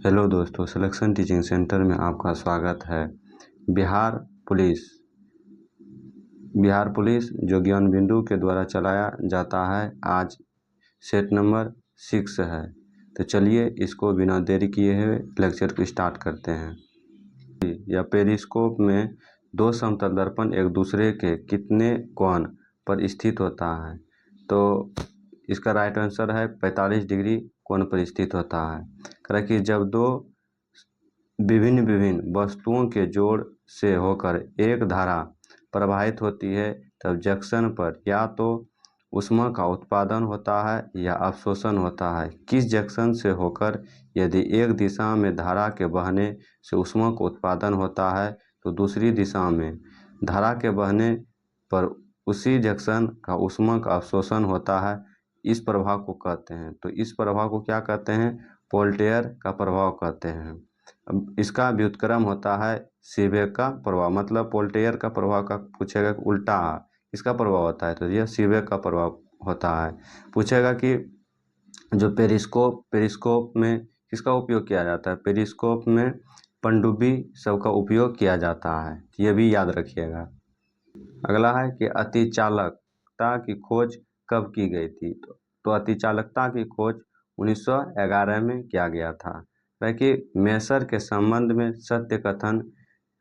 Hello दोस्तों, selection teaching centre में आपका स्वागत है। बिहार पुलिस जो ज्ञान बिंदु के द्वारा चलाया जाता है, आज सेट नंबर 6 है। तो चलिए इसको बिना देरी किए हुए लेक्चर को स्टार्ट करते हैं। या पेरिस्कोप में दो समतल दर्पण एक दूसरे के कितने कोण पर स्थित होता है? तो इसका राइट आंसर है 45 डिग्री कोण पर स्थित होता है। कह कि जब दो विभिन्न वस्तुओं के जोड़ से होकर एक धारा प्रवाहित होती है, तब जंक्शन पर या तो ऊष्मा का उत्पादन होता है या अवशोषण होता है। किस जंक्शन से होकर यदि एक दिशा में धारा के बहने से ऊष्मा का उत्पादन होता है, तो दूसरी दिशा में धारा के बहने पर उसी जंक्शन का ऊष्मा का अवशोषण होता है। इस प्रभाव को कहते हैं। तो इस प्रभाव को क्या कहते हैं? वोल्टेयर का प्रभाव कहते हैं। अब इसका व्युत्क्रम होता है सीबेक का प्रभाव। मतलब वोल्टेयर का प्रभाव का पूछेगा कि उल्टा इसका प्रभाव होता है, तो यह सीबेक का प्रभाव होता है। पूछेगा कि जो पेरिस्कोप में किसका उपयोग किया जाता है? पेरिस्कोप में पनडुब्बी सबका उपयोग किया जाता है, ये भी याद रखिएगा। अगला है कि अतिचालकता की खोज कब की गई थी? तो अतिचालकता की खोज 1911 में किया गया था। कि मेसर के संबंध में सत्य कथन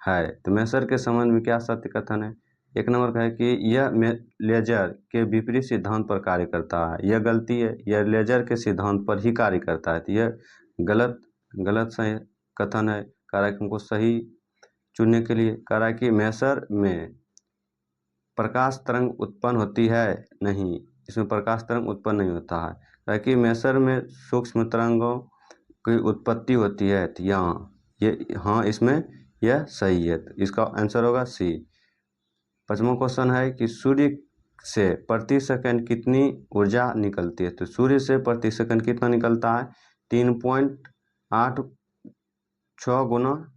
है। तो मेसर के संबंध में क्या सत्य कथन है? एक नंबर का है कि यह लेजर के विपरीत सिद्धांत पर कार्य करता है। यह गलती है, यह लेजर के सिद्धांत पर ही कार्य करता है। तो यह गलत सही कथन है। कह रहा है कि हमको सही चुनने के लिए कह रहा है कि मेसर में प्रकाश तरंग उत्पन्न होती है? नहीं, इसमें प्रकाश तरंग उत्पन्न नहीं होता है। ताकि मेसर में सूक्ष्म तरंगों की उत्पत्ति होती है। तो हाँ, इसमें यह सही है। तो इसका आंसर होगा सी। 5वां क्वेश्चन है कि सूर्य से प्रति सेकंड कितनी ऊर्जा निकलती है? तो सूर्य से प्रति सेकंड कितना निकलता है? 3.86 गुना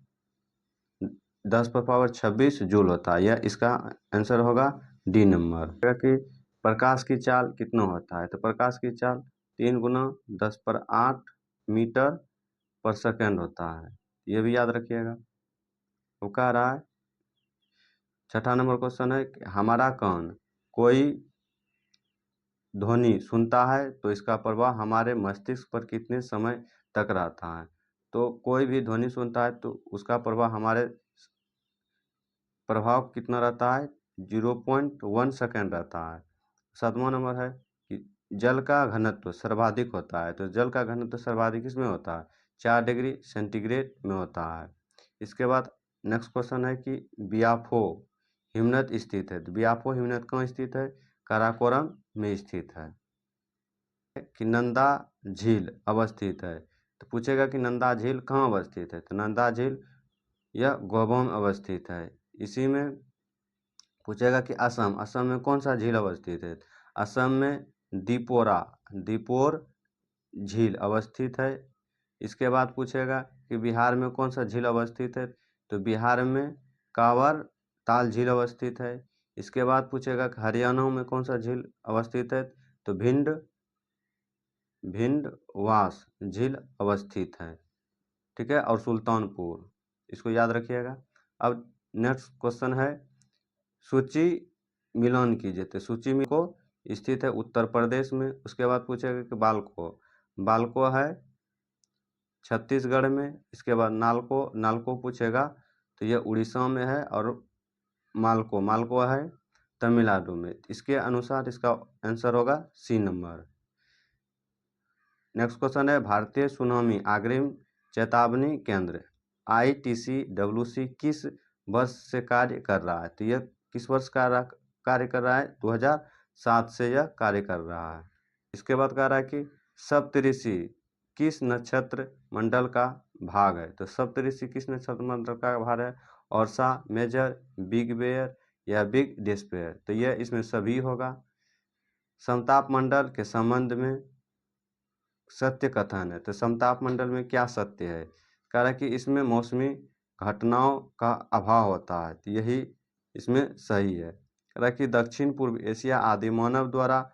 10⁻26 जूल होता है। यह इसका आंसर होगा डी नंबर। कि प्रकाश की चाल कितना होता है? तो प्रकाश की चाल 3 गुना 10⁸ मीटर पर सेकंड होता है। ये भी याद रखिएगा। वो कह रहा है 6ठा नंबर क्वेश्चन है कि हमारा कान कोई ध्वनि सुनता है तो इसका प्रभाव हमारे मस्तिष्क पर कितने समय तक रहता है? तो कोई भी ध्वनि सुनता है तो उसका प्रभाव हमारे प्रभाव कितना रहता है? 0.1 सेकेंड रहता है। 7वां नंबर है कि जल का घनत्व सर्वाधिक होता है। तो जल का घनत्व सर्वाधिक किसमें होता है? 4 डिग्री सेंटीग्रेड में होता है। इसके बाद नेक्स्ट क्वेश्चन है कि बियाफो हिमनद स्थित है। तो बियाफो हिमनद कहाँ स्थित है? काराकोरम में स्थित है। कि नंदा झील अवस्थित है। तो पूछेगा कि नंदा झील कहाँ अवस्थित है? तो नंदा झील यह गोवा में अवस्थित है। इसी में पूछेगा कि असम में कौन सा झील अवस्थित है? असम में दीपोर झील अवस्थित है। इसके बाद पूछेगा कि बिहार में कौन सा झील अवस्थित है? तो बिहार में कांवर ताल झील अवस्थित है। इसके बाद पूछेगा कि हरियाणा में कौन सा झील अवस्थित है? तो भिंडवास झील अवस्थित है। ठीक है, और सुल्तानपुर, इसको याद रखिएगा। अब नेक्स्ट क्वेश्चन है सूची मिलान कीजिए। तो सूची में को स्थित है उत्तर प्रदेश में। उसके बाद पूछेगा कि बालको है छत्तीसगढ़ में। इसके बाद नालको पूछेगा तो यह उड़ीसा में है। और मालको है तमिलनाडु में। इसके अनुसार इसका आंसर होगा सी नंबर। नेक्स्ट क्वेश्चन है भारतीय सुनामी अग्रिम चेतावनी केंद्र ITCWC किस वर्ष से कार्य कर रहा है? तो यह किस वर्ष कार्य कर रहा है? 2007 से यह कार्य कर रहा है। इसके बाद कह रहा है कि सप्तऋषि किस नक्षत्र मंडल का भाग है? तो सप्तऋषि किस नक्षत्र मंडल का भाग है? औरसा, मेजर, बिग बेयर या बिग डिस्पेयर? तो यह इसमें सभी होगा। समताप मंडल के संबंध में सत्य कथन है। तो समताप मंडल में क्या सत्य है? कह रहा है कि इसमें मौसमी घटनाओं का अभाव होता है। तो यही इसमें सही है। कह रहा है कि दक्षिण पूर्व एशिया आदि मानव द्वारा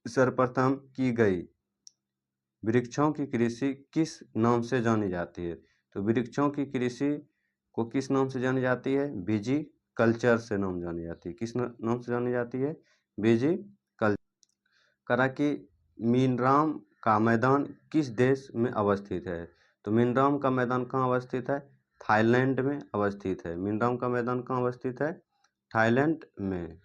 सर्वप्रथम की गई वृक्षों की कृषि किस नाम से जानी जाती है? तो वृक्षों की कृषि को किस नाम से जानी जाती है? विजी कल्चर से नाम जानी जाती है। किस नाम से जानी जाती है? विजी कल्चर। कराकी मीनराम का मैदान किस देश में अवस्थित है? तो मीनराम का मैदान कहाँ अवस्थित है? थाईलैंड में अवस्थित है। मीनराम का मैदान कहाँ अवस्थित है? थाईलैंड में।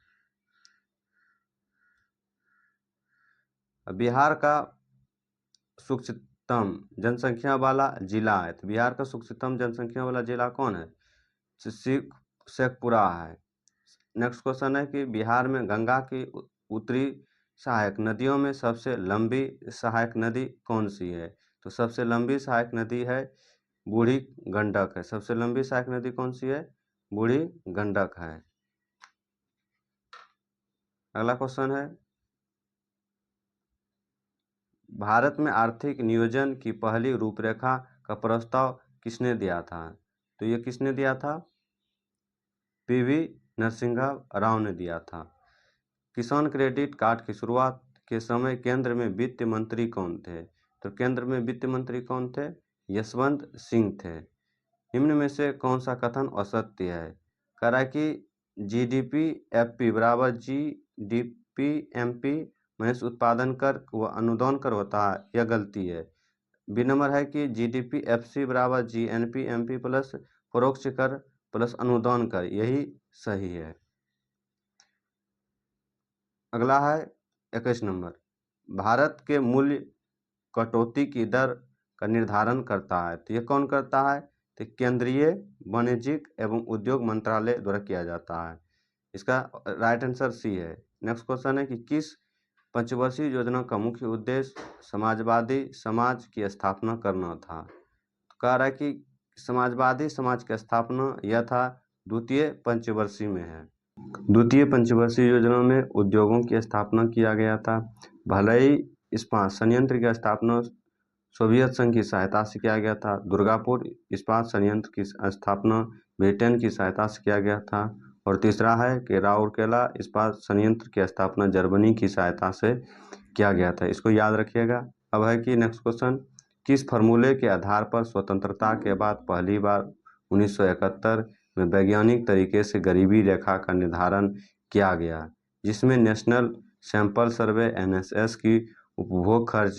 बिहार का सूक्ष्मतम जनसंख्या वाला जिला है, तो बिहार का सूक्ष्मतम जनसंख्या वाला जिला कौन है? शेखपुरा है। नेक्स्ट क्वेश्चन है कि बिहार में गंगा की उत्तरी सहायक नदियों में सबसे लंबी सहायक नदी कौन सी है? तो सबसे लंबी सहायक नदी है बूढ़ी गंडक है। सबसे लंबी सहायक नदी कौन सी है? बूढ़ी गंडक है। अगला क्वेश्चन है, भारत में आर्थिक नियोजन की पहली रूपरेखा का प्रस्ताव किसने दिया था? तो ये किसने दिया था? पीवी नरसिंह राव ने दिया था। किसान क्रेडिट कार्ड की शुरुआत के समय केंद्र में वित्त मंत्री कौन थे? तो केंद्र में वित्त मंत्री कौन थे? यशवंत सिंह थे। निम्न में से कौन सा कथन असत्य है? कह रहा है कि जीडीपी एफपी बराबर जीडीपी एमपी माइनस उत्पादन कर व अनुदान कर होता है, यह गलती है। बी नंबर है कि जीडीपी एफसी बराबर जीएनपी एमपी प्लस परोक्ष कर प्लस अनुदान कर, यही सही है। अगला है 21 नंबर, भारत के मूल्य कटौती की दर का निर्धारण करता है, तो ये कौन करता है? तो केंद्रीय वाणिज्यिक एवं उद्योग मंत्रालय द्वारा किया जाता है। इसका राइट आंसर सी है। नेक्स्ट क्वेश्चन है कि किस पंचवर्षीय योजना का मुख्य उद्देश्य समाजवादी समाज की स्थापना करना था? तो कह रहा है कि समाजवादी समाज की स्थापना यह था द्वितीय पंचवर्षीय में है। द्वितीय पंचवर्षीय योजना में उद्योगों की स्थापना किया गया था। भलई इस्पात संयंत्र की स्थापना सोवियत संघ की सहायता से किया गया था। दुर्गापुर इस्पात संयंत्र की स्थापना ब्रिटेन की सहायता से किया गया था। और तीसरा है कि राउरकेला इस्पात संयंत्र की स्थापना जर्मनी की सहायता से किया गया था। इसको याद रखिएगा। अब है कि नेक्स्ट क्वेश्चन, किस फार्मूले के आधार पर स्वतंत्रता के बाद पहली बार 1971 में वैज्ञानिक तरीके से गरीबी रेखा का निर्धारण किया गया, जिसमें नेशनल सैंपल सर्वे एनएसएस की उपभोग खर्च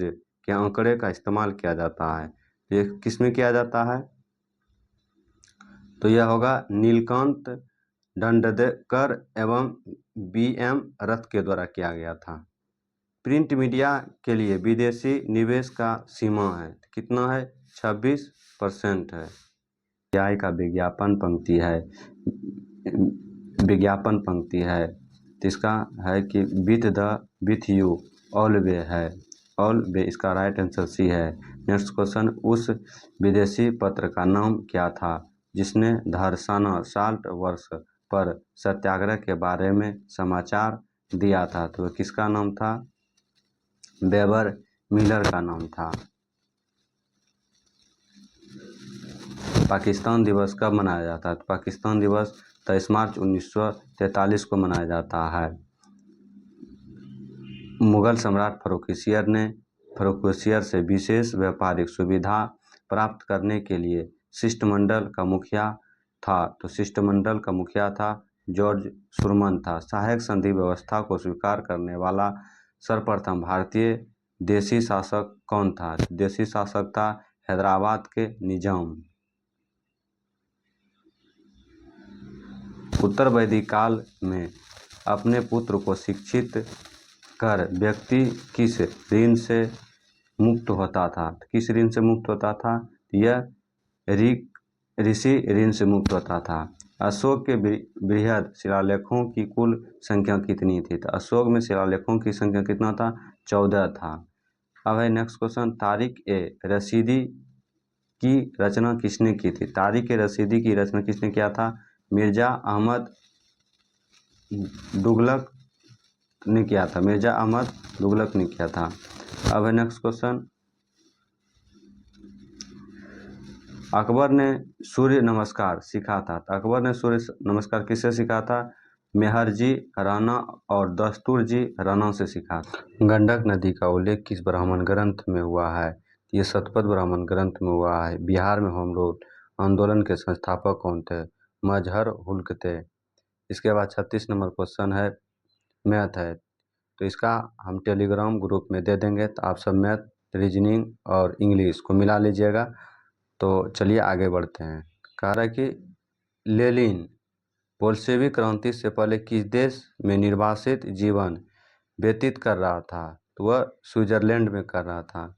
के आंकड़े का इस्तेमाल किया जाता है? ये किस में किया जाता है? तो यह होगा नीलकांत दंडकर एवं बीएम रथ के द्वारा किया गया था। प्रिंट मीडिया के लिए विदेशी निवेश का सीमा है कितना है? 26% है। आय का विज्ञापन पंक्ति है, विज्ञापन पंक्ति है, तो इसका है कि विथ यू ऑलवे है, ऑलवे इसका राइट आंसर सी है। नेक्स्ट क्वेश्चन, उस विदेशी पत्र का नाम क्या था जिसने धरसाना साल्ट वर्ष पर सत्याग्रह के बारे में समाचार दिया था? तो किसका नाम था? वेबर मिलर का नाम था। पाकिस्तान दिवस कब मनाया जाता है? तो पाकिस्तान दिवस 23 मार्च 1943 को मनाया जाता है। मुगल सम्राट फर्रुखसियर से विशेष व्यापारिक सुविधा प्राप्त करने के लिए शिष्टमंडल का मुखिया था, तो शिष्टमंडल का मुखिया था जॉर्ज सुरमन था। सहायक संधि व्यवस्था को स्वीकार करने वाला सर्वप्रथम भारतीय देशी शासक कौन था? देशी शासक था हैदराबाद के निजाम। उत्तर वैदिक काल में अपने पुत्र को शिक्षित कर व्यक्ति किस ऋण से मुक्त होता था? किस ऋण से मुक्त होता था? यह ऋषि ऋण से मुक्त होता था। अशोक के बृहद शिलालेखों की कुल संख्या कितनी थी? तो अशोक में शिलालेखों की संख्या कितना था? 14 था। अब है नेक्स्ट क्वेश्चन, तारिक ए रशीदी की रचना किसने की थी? तारिक ए रशीदी की रचना किसने किया था? मिर्जा अहमद तुगलक ने किया था। मिर्जा अहमद तुगलक ने किया था। अब है नेक्स्ट क्वेश्चन, अकबर ने सूर्य नमस्कार सीखा था। तो अकबर ने सूर्य नमस्कार किससे सीखा था? मेहर जी राणा और दस्तूर जी राणा से सीखा। गंडक नदी का उल्लेख किस ब्राह्मण ग्रंथ में हुआ है? ये शतपथ ब्राह्मण ग्रंथ में हुआ है। बिहार में होम रूल आंदोलन के संस्थापक कौन थे? मजहर हुल्क थे। इसके बाद 36 नंबर क्वेश्चन है, मैथ है, तो इसका हम टेलीग्राम ग्रुप में दे देंगे, तो आप सब मैथ, रीजनिंग और इंग्लिश को मिला लीजिएगा। तो चलिए आगे बढ़ते हैं। कह रहा है कि लेनिन बोल्शेविक क्रांति से पहले किस देश में निर्वासित जीवन व्यतीत कर रहा था? तो वह स्विट्जरलैंड में कर रहा था।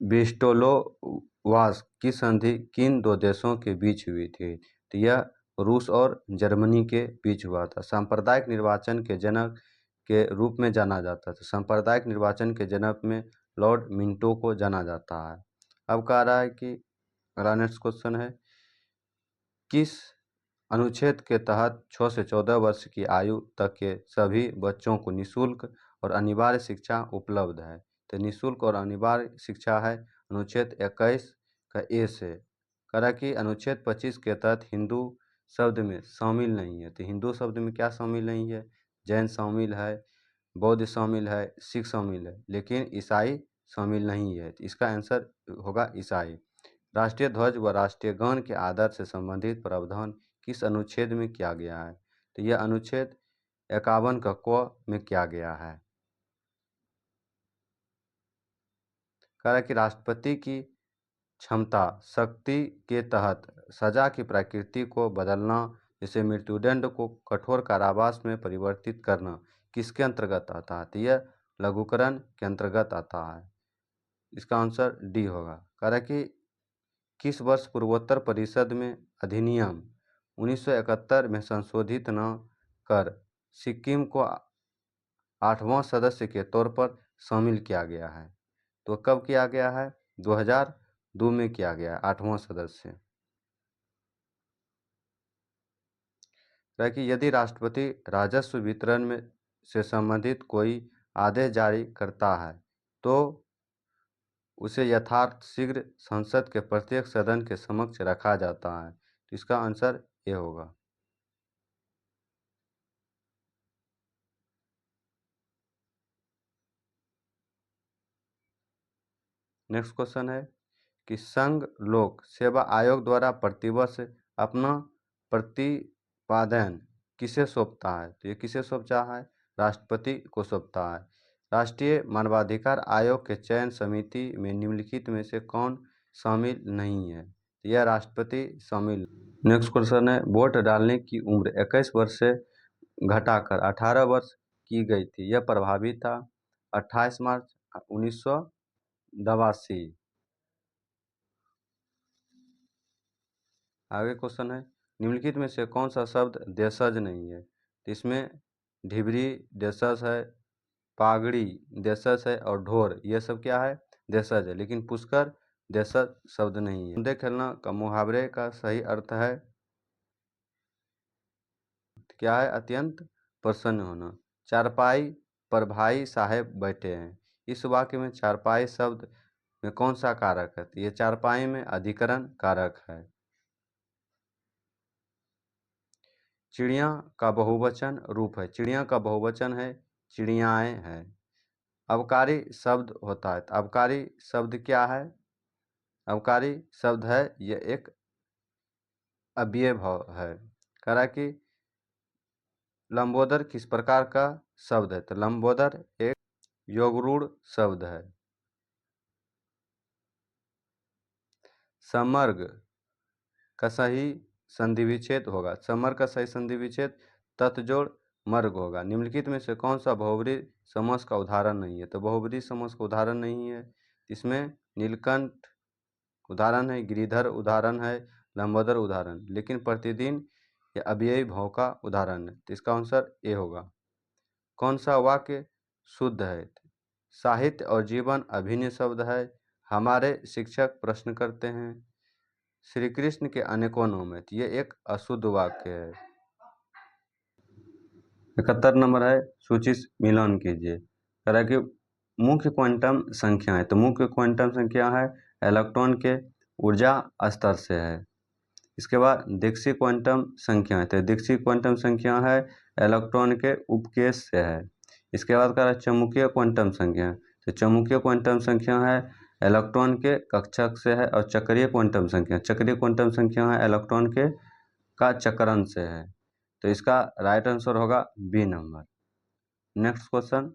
ब्रिस्टोलोवास की संधि किन दो देशों के बीच हुई थी? तो यह रूस और जर्मनी के बीच हुआ था। सांप्रदायिक निर्वाचन के जनक के रूप में जाना जाता था। सांप्रदायिक निर्वाचन के जनक में लॉर्ड मिंटो को जाना जाता है। अब कह रहा है कि अगला नेक्स्ट क्वेश्चन है, किस अनुच्छेद के तहत 6 से 14 वर्ष की आयु तक के सभी बच्चों को निःशुल्क और अनिवार्य शिक्षा उपलब्ध है? तो निःशुल्क और अनिवार्य शिक्षा है अनुच्छेद 21 का ए से। करा कि अनुच्छेद 25 के तहत हिंदू शब्द में शामिल नहीं है। तो हिंदू शब्द में क्या शामिल नहीं है? जैन शामिल है, बौद्ध शामिल है, सिख शामिल है, लेकिन ईसाई शामिल नहीं है। तो इसका आंसर होगा ईसाई। राष्ट्रीय ध्वज व राष्ट्रीय गान के आदर से संबंधित प्रावधान किस अनुच्छेद में किया गया है? तो यह अनुच्छेद 51 का क में किया गया है। कह रहा है कि राष्ट्रपति की क्षमता शक्ति के तहत सजा की प्रकृति को बदलना, जैसे मृत्युदंड को कठोर कारावास में परिवर्तित करना, किसके अंतर्गत आता है? तो यह लघुकरण के अंतर्गत आता है। इसका आंसर डी होगा। कह रहा है कि किस वर्ष पूर्वोत्तर परिषद में अधिनियम 1971 में संशोधित न कर सिक्किम को 8वां सदस्य के तौर पर शामिल किया गया है? तो कब किया गया है? 2002 में किया गया है 8वां सदस्य। कि यदि राष्ट्रपति राजस्व वितरण में से संबंधित कोई आदेश जारी करता है तो उसे यथार्थ शीघ्र संसद के प्रत्येक सदन के समक्ष रखा जाता है। तो इसका आंसर ये होगा। नेक्स्ट क्वेश्चन है कि संघ लोक सेवा आयोग द्वारा प्रतिवर्ष अपना प्रतिपादन किसे सौंपता है? तो ये किसे सौंपता है? राष्ट्रपति को सौंपता है। राष्ट्रीय मानवाधिकार आयोग के चयन समिति में निम्नलिखित में से कौन शामिल नहीं है? तो यह राष्ट्रपति शामिल। नेक्स्ट क्वेश्चन है, वोट डालने की उम्र 21 वर्ष से घटाकर 18 वर्ष की गई थी, यह प्रभावी था? 28 मार्च 1982। आगे क्वेश्चन है, निम्नलिखित में से कौन सा शब्द देशज नहीं है? तो इसमें ढिबरी देशज है, पागड़ी देशज है और ढोर, ये सब क्या है? देशज है। लेकिन पुष्कर देशज शब्द नहीं है। अंधे खेलना का मुहावरे का सही अर्थ है क्या है? अत्यंत प्रसन्न होना। चारपाई पर भाई साहब बैठे हैं, इस वाक्य में चारपाई शब्द में कौन सा कारक है? तो ये चारपाई में अधिकरण कारक है। चिड़िया का बहुवचन रूप है। चिड़िया का बहुवचन है चिड़ियाएँ हैं। अवकारी शब्द होता है, तो अवकारी शब्द क्या है? अवकारी शब्द है ये एक अव्यय भाव है। कह रहा है कि लंबोदर किस प्रकार का शब्द है? तो लंबोदर एक योगरूढ़ शब्द है। समर्ग का सही संधि विच्छेद होगा। समर का सही संधि विच्छेद तत्जोड़ मर्ग होगा। निम्नलिखित में से कौन सा बहुब्री समास का उदाहरण नहीं है? तो बहुब्री समास का उदाहरण नहीं है। इसमें नीलकंठ उदाहरण है, गिरिधर उदाहरण है, लंबोदर उदाहरण, लेकिन प्रतिदिन या अव्ययी भाव का उदाहरण है। तो इसका आंसर ए होगा। कौन सा वाक्य शुद्ध है? साहित्य और जीवन अभिन्न शब्द है। हमारे शिक्षक प्रश्न करते हैं। श्री कृष्ण के अनेकों नाम है, ये एक अशुद्ध वाक्य है। 71 नंबर है, सूची मिलान कीजिए। कह रहा है कि मुख्य क्वांटम संख्या है, तो मुख्य क्वांटम संख्या है इलेक्ट्रॉन के ऊर्जा स्तर से है। इसके बाद दीक्षित क्वांटम संख्या है, तो दीक्षित क्वांटम संख्या है इलेक्ट्रॉन के उपकेश से है। इसके बाद कह रहा है चुंबकीय क्वांटम संख्या, तो चुंबकीय क्वांटम संख्या है इलेक्ट्रॉन के कक्षक से है। और चक्रीय क्वांटम संख्या है इलेक्ट्रॉन के का चक्रण से है। तो इसका राइट आंसर होगा बी नंबर। नेक्स्ट क्वेश्चन,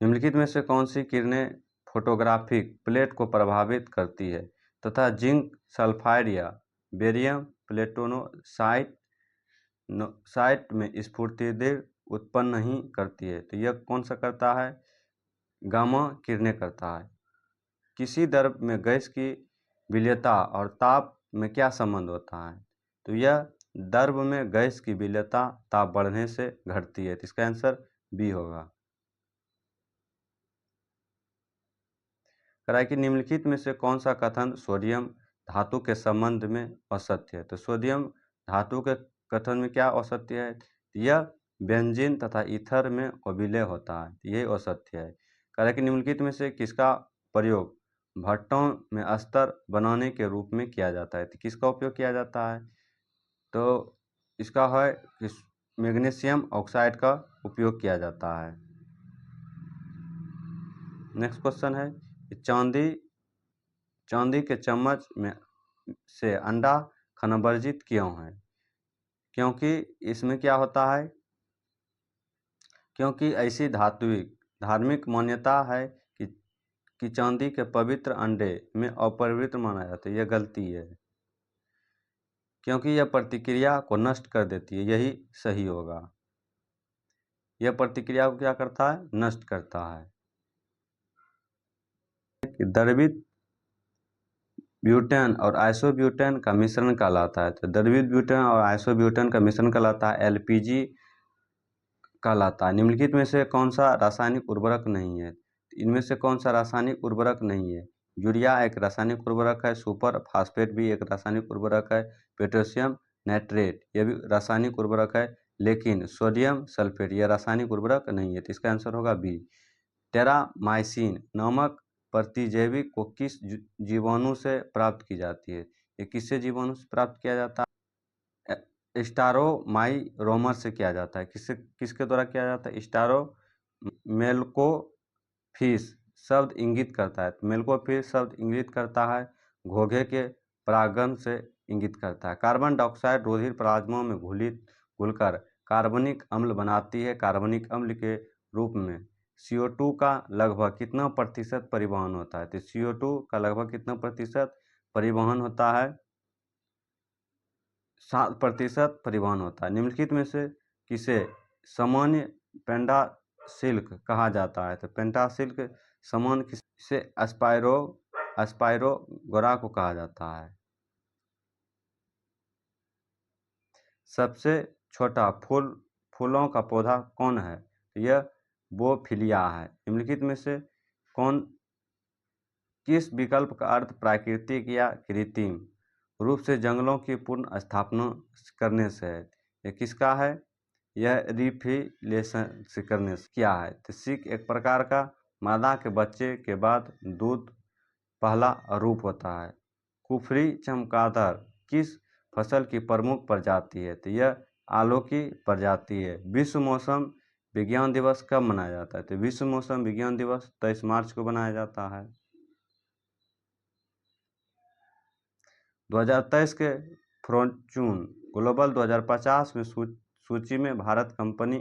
निम्नलिखित में से कौन सी किरणें फोटोग्राफिक प्लेट को प्रभावित करती है तथा जिंक सल्फाइड या बेरियम प्लेटोनोसाइट साइट में स्फुटिद उत्पन्न नहीं करती है? तो यह कौन सा करता है? गामा किरणें करता है। किसी द्रव में गैस की विलेयता और ताप में क्या संबंध होता है? तो यह द्रव में गैस की विलेयता ताप बढ़ने से घटती है। तो इसका आंसर बी होगा। कह रहा है कि निम्नलिखित में से कौन सा कथन सोडियम धातु के संबंध में असत्य है? तो सोडियम धातु के कथन में क्या असत्य है? यह बेंजीन तथा ईथर में अविलय होता है, यही असत्य है। कह रहा है कि निम्नलिखित में से किसका प्रयोग भट्टों में अस्तर बनाने के रूप में किया जाता है? तो किसका उपयोग किया जाता है? तो इसका है मैग्नीशियम ऑक्साइड का उपयोग किया जाता है। नेक्स्ट क्वेश्चन है, चांदी के चम्मच में से अंडा खाना वर्जित क्यों है? क्योंकि इसमें क्या होता है? क्योंकि ऐसी धार्मिक मान्यता है कि चांदी के पवित्र अंडे में अपवित्र माना जाता है। यह गलती है, क्योंकि यह प्रतिक्रिया को नष्ट कर देती है, यही सही होगा। यह प्रतिक्रिया को क्या करता है? नष्ट करता है। द्रवित ब्यूटेन और आइसोब्यूटेन का मिश्रण कहलाता है। तो द्रवित ब्यूटेन और आइसोब्यूटेन का मिश्रण कहलाता है एलपीजी कहलाता है। निम्नलिखित में से कौन सा रासायनिक उर्वरक नहीं है? इनमें से कौन सा रासायनिक उर्वरक नहीं है? यूरिया एक रासायनिक उर्वरक है, सुपर फास्फेट भी एक रासायनिक उर्वरक है, पोटेशियम नाइट्रेट यह भी रासायनिक उर्वरक है, लेकिन सोडियम सल्फेट यह रासायनिक उर्वरक नहीं है। तो इसका आंसर होगा बी। टेरामाइसिन नामक प्रतिजैविक को किस जीवाणु से प्राप्त की जाती है? ये किससे जीवाणु से प्राप्त किया जाता है? स्टारोमाइरोमर से किया जाता है। किसके द्वारा किया जाता है? मेलकोफिस शब्द इंगित करता है। मेलकोफिस शब्द इंगित करता है घोंघे के परागण से इंगित करता है। कार्बन डाइऑक्साइड रुधिर प्लाज्मा में घुलकर कार्बनिक अम्ल बनाती है। कार्बनिक अम्ल के रूप में CO2 का लगभग कितना प्रतिशत परिवहन होता है? तो CO2 का लगभग कितना प्रतिशत परिवहन होता है? 7% परिवहन होता है। निम्नलिखित में से किसे सामान्य पेंटासिल्क कहा जाता है? तो पेंटासिल्क सामान्य किसे अस्पायरोगोरा को कहा जाता है। सबसे छोटा फूलों का पौधा कौन है? यह बोफिलिया है। निम्नलिखित में से किस विकल्प का अर्थ प्राकृतिक या कृत्रिम रूप से जंगलों की पूर्ण स्थापना करने से है? यह किसका है? यह रिफिलेशन से करने से। क्या है? तो सिक एक प्रकार का मादा के बच्चे के बाद दूध पहला रूप होता है। कुफरी चमगादड़ किस फसल की प्रमुख प्रजाति है? तो यह आलू की प्रजाति है। विश्व मौसम विज्ञान दिवस कब मनाया जाता है? तो विश्व मौसम विज्ञान दिवस 23 मार्च को मनाया जाता है। 2023 के फॉर्च्यून ग्लोबल 2050 में सूची में भारत कंपनी